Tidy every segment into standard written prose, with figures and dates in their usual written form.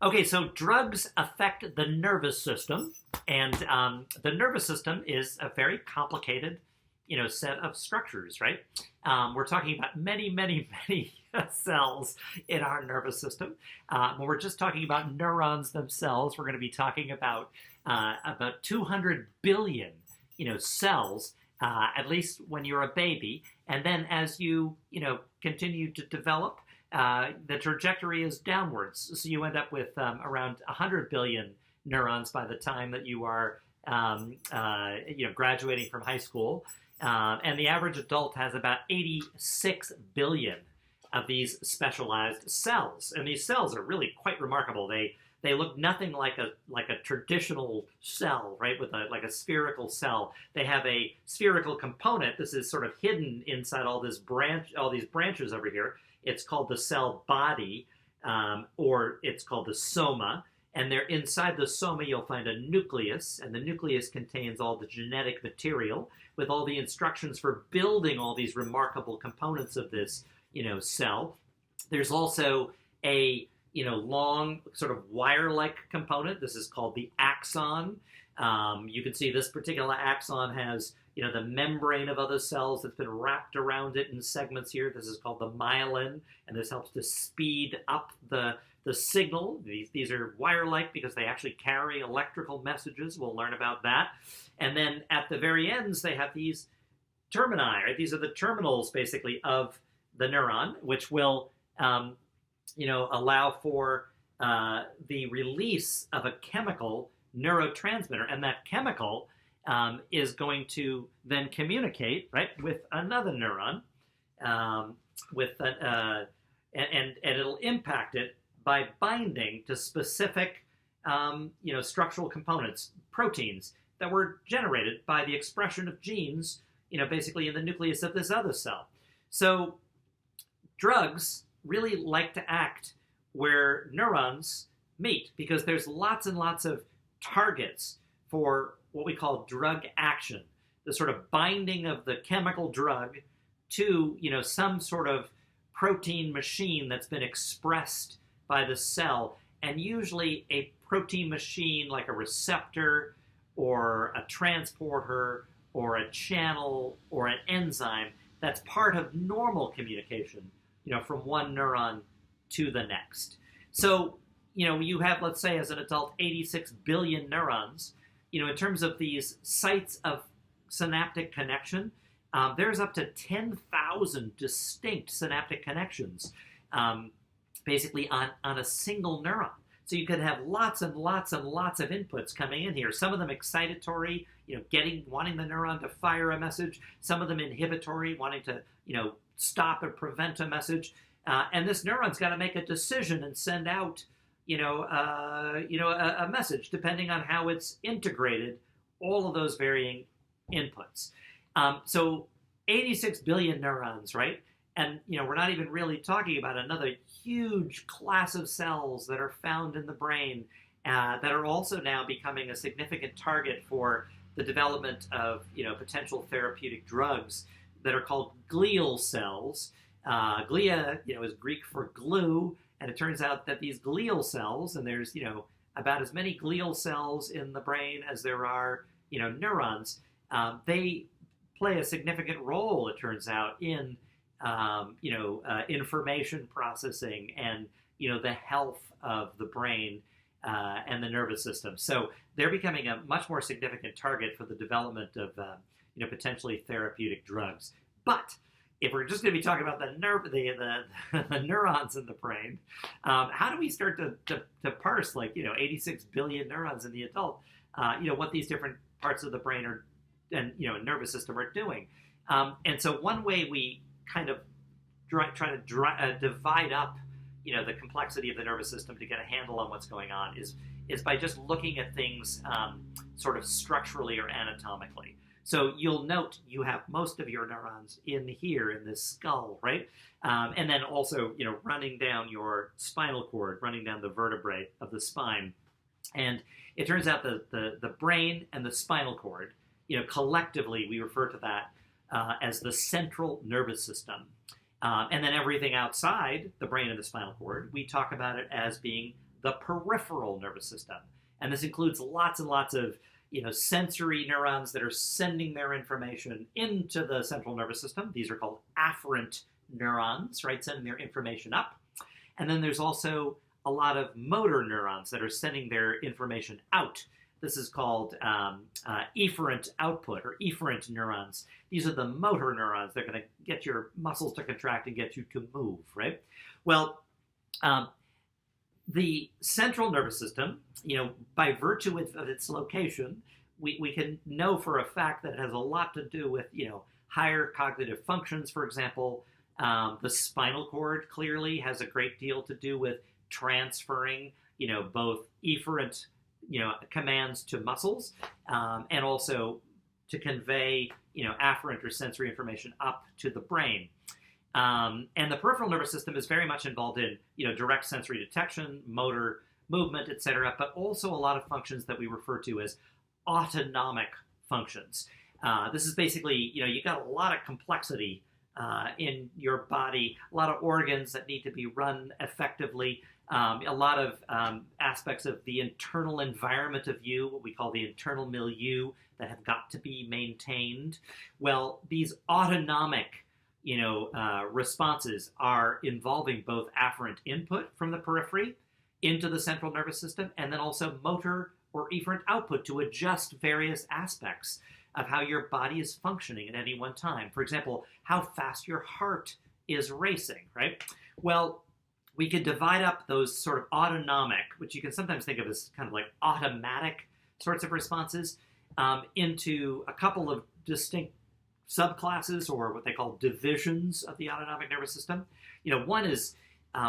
Okay, so drugs affect the nervous system, and the nervous system is a very complicated, set of structures, right? We're talking about many, many, many cells in our nervous system. When we're just talking about neurons themselves, we're going to be talking about 200 billion, cells, at least when you're a baby, and then as continue to develop, the trajectory is downwards. So you end up with around 100 billion neurons by the time that you are, graduating from high school. And the average adult has about 86 billion of these specialized cells. And these cells are really quite remarkable. They look nothing like a traditional cell, right? With a spherical cell. They have a spherical component. This is sort of hidden inside all these branches over here. It's called the cell body, or it's called the soma. And there, inside the soma, you'll find a nucleus, and the nucleus contains all the genetic material with all the instructions for building all these remarkable components of this, cell. There's also a, long sort of wire-like component. This is called the axon. You can see this particular axon has, the membrane of other cells that's been wrapped around it in segments here. This is called the myelin, and this helps to speed up the signal. These are wire-like because they actually carry electrical messages. We'll learn about that. And then at the very ends, they have these termini, right? These are the terminals, basically, of the neuron, which will, allow for the release of a chemical neurotransmitter. And that chemical is going to then communicate, right, with another neuron, and it'll impact it by binding to specific, structural components, proteins that were generated by the expression of genes, basically in the nucleus of this other cell. So drugs really like to act where neurons meet because there's lots and lots of targets for what we call drug action, the sort of binding of the chemical drug to, some sort of protein machine that's been expressed by the cell, and usually a protein machine like a receptor or a transporter or a channel or an enzyme that's part of normal communication, from one neuron to the next. So, you have, let's say, as an adult, 86 billion neurons. In terms of these sites of synaptic connection, there's up to 10,000 distinct synaptic connections, basically on a single neuron. So you could have lots and lots and lots of inputs coming in here. Some of them excitatory, wanting the neuron to fire a message. Some of them inhibitory, wanting to, stop or prevent a message. And this neuron's got to make a decision and send out, a message depending on how it's integrated all of those varying inputs. So 86 billion neurons, right? And, we're not even really talking about another huge class of cells that are found in the brain that are also now becoming a significant target for the development of, potential therapeutic drugs that are called glial cells. Glia, is Greek for glue, and it turns out that these glial cells, and there's, about as many glial cells in the brain as there are, neurons, they play a significant role, it turns out, in information processing and, the health of the brain and the nervous system. So they're becoming a much more significant target for the development of, potentially therapeutic drugs. But if we're just going to be talking about the neurons in the brain, how do we start to parse 86 billion neurons in the adult? What these different parts of the brain are and nervous system are doing. And so one way we kind of try to divide up the complexity of the nervous system to get a handle on what's going on is by just looking at things sort of structurally or anatomically. So you'll note you have most of your neurons in here in this skull, right? And then also running down your spinal cord, running down the vertebrae of the spine. And it turns out the brain and the spinal cord, collectively we refer to that as the central nervous system. And then everything outside the brain and the spinal cord, we talk about it as being the peripheral nervous system. And this includes lots and lots of sensory neurons that are sending their information into the central nervous system. These are called afferent neurons, right, sending their information up. And then there's also a lot of motor neurons that are sending their information out. This is called efferent output, or efferent neurons. These are the motor neurons. They're going to get your muscles to contract and get you to move, right? Well, the central nervous system, by virtue of its location, we can know for a fact that it has a lot to do with, higher cognitive functions, for example. The spinal cord clearly has a great deal to do with transferring, both efferent, commands to muscles, and also to convey, afferent or sensory information up to the brain. And the peripheral nervous system is very much involved in, direct sensory detection, motor movement, etc., but also a lot of functions that we refer to as autonomic functions. This is basically, you got a lot of complexity in your body, a lot of organs that need to be run effectively, a lot of aspects of the internal environment of you, what we call the internal milieu, that have got to be maintained. Well, these autonomic responses are involving both afferent input from the periphery into the central nervous system, and then also motor or efferent output to adjust various aspects of how your body is functioning at any one time. For example, how fast your heart is racing, right? Well, we could divide up those sort of autonomic, which you can sometimes think of as kind of like automatic sorts of responses, into a couple of distinct subclasses, or what they call divisions of the autonomic nervous system. One is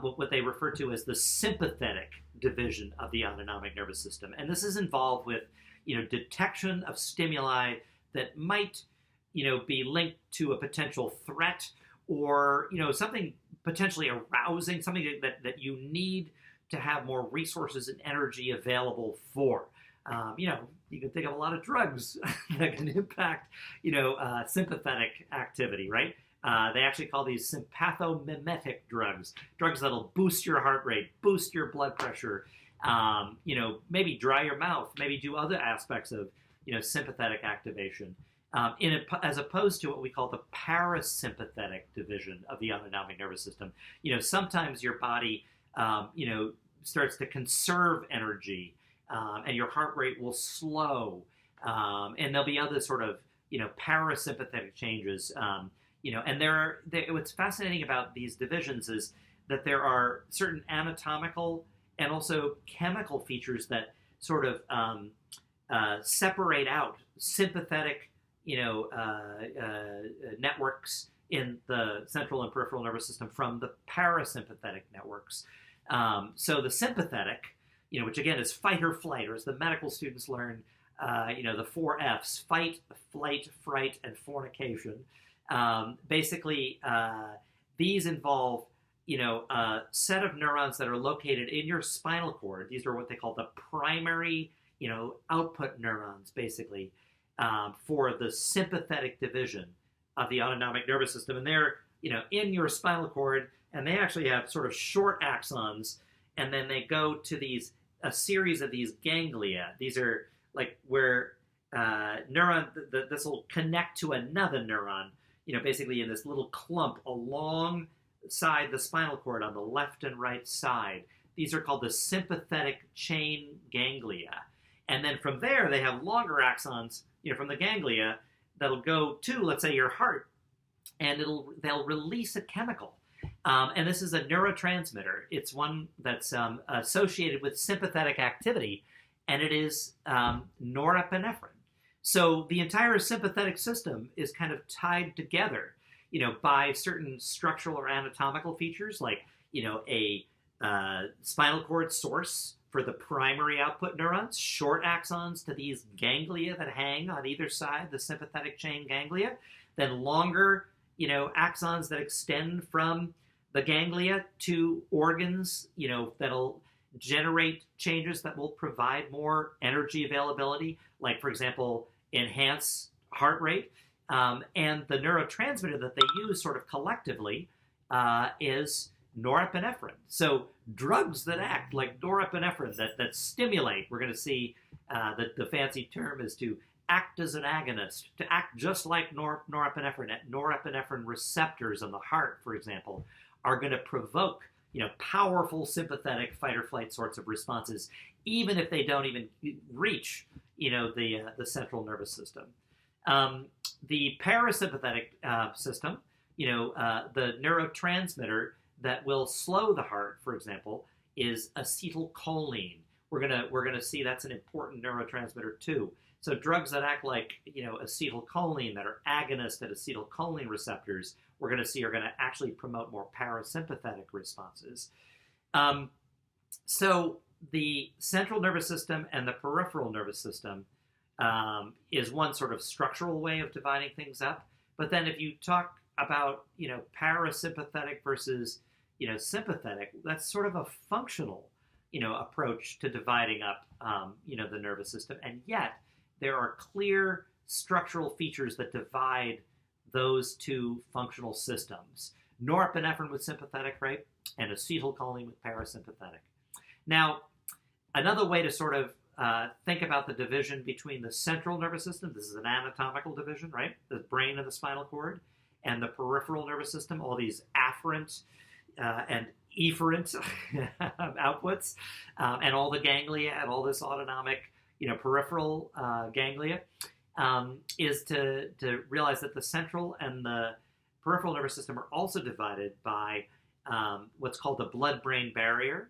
what they refer to as the sympathetic division of the autonomic nervous system. And this is involved with, detection of stimuli that might, be linked to a potential threat, or, something potentially arousing, something that you need to have more resources and energy available for. You can think of a lot of drugs that can impact, sympathetic activity, right? They actually call these sympathomimetic drugs that'll boost your heart rate, boost your blood pressure, maybe dry your mouth, maybe do other aspects of, sympathetic activation, as opposed to what we call the parasympathetic division of the autonomic nervous system. Sometimes your body, starts to conserve energy, and your heart rate will slow, and there'll be other sort of, parasympathetic changes. And what's fascinating about these divisions is that there are certain anatomical and also chemical features that sort of separate out sympathetic, networks in the central and peripheral nervous system from the parasympathetic networks. So the sympathetic, which again is fight or flight, or as the medical students learn, the 4 Fs: fight, flight, fright, and fornication. Basically, these involve, a set of neurons that are located in your spinal cord. These are what they call the primary, output neurons, basically, for the sympathetic division of the autonomic nervous system. And they're, in your spinal cord, and they actually have sort of short axons, and then they go to a series of these ganglia. These are like where this will connect to another neuron, basically in this little clump alongside the spinal cord on the left and right side. These are called the sympathetic chain ganglia. And then from there, they have longer axons, from the ganglia that'll go to, let's say, your heart, and they'll release a chemical. And this is a neurotransmitter. It's one that's associated with sympathetic activity, and it is norepinephrine. So the entire sympathetic system is kind of tied together, by certain structural or anatomical features, like, a spinal cord source for the primary output neurons, short axons to these ganglia that hang on either side, the sympathetic chain ganglia, then longer, axons that extend from the ganglia to organs, that'll generate changes that will provide more energy availability, like, for example, enhance heart rate. And the neurotransmitter that they use sort of collectively is norepinephrine. So drugs that act like norepinephrine, that stimulate, we're going to see that the fancy term is to act as an agonist, to act just like norepinephrine. Norepinephrine receptors in the heart, for example, are going to provoke powerful sympathetic fight or flight sorts of responses, even if they don't even reach the central nervous system. The parasympathetic system, the neurotransmitter that will slow the heart, for example, is acetylcholine. We're gonna see that's an important neurotransmitter too. So drugs that act like acetylcholine, that are agonists at acetylcholine receptors, we're going to see are going to actually promote more parasympathetic responses. So the central nervous system and the peripheral nervous system is one sort of structural way of dividing things up. But then if you talk about parasympathetic versus sympathetic, that's sort of a functional approach to dividing up the nervous system, and yet there are clear structural features that divide those two functional systems. Norepinephrine with sympathetic, right? And acetylcholine with parasympathetic. Now, another way to sort of think about the division between the central nervous system, this is an anatomical division, right? The brain and the spinal cord, and the peripheral nervous system, all these afferent and efferent outputs, and all the ganglia and all this autonomic peripheral ganglia, is to realize that the central and the peripheral nervous system are also divided by what's called the blood-brain barrier,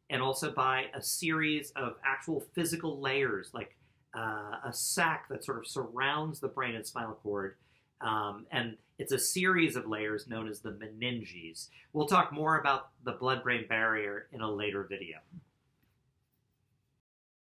and also by a series of actual physical layers, like a sac that sort of surrounds the brain and spinal cord. And it's a series of layers known as the meninges. We'll talk more about the blood-brain barrier in a later video.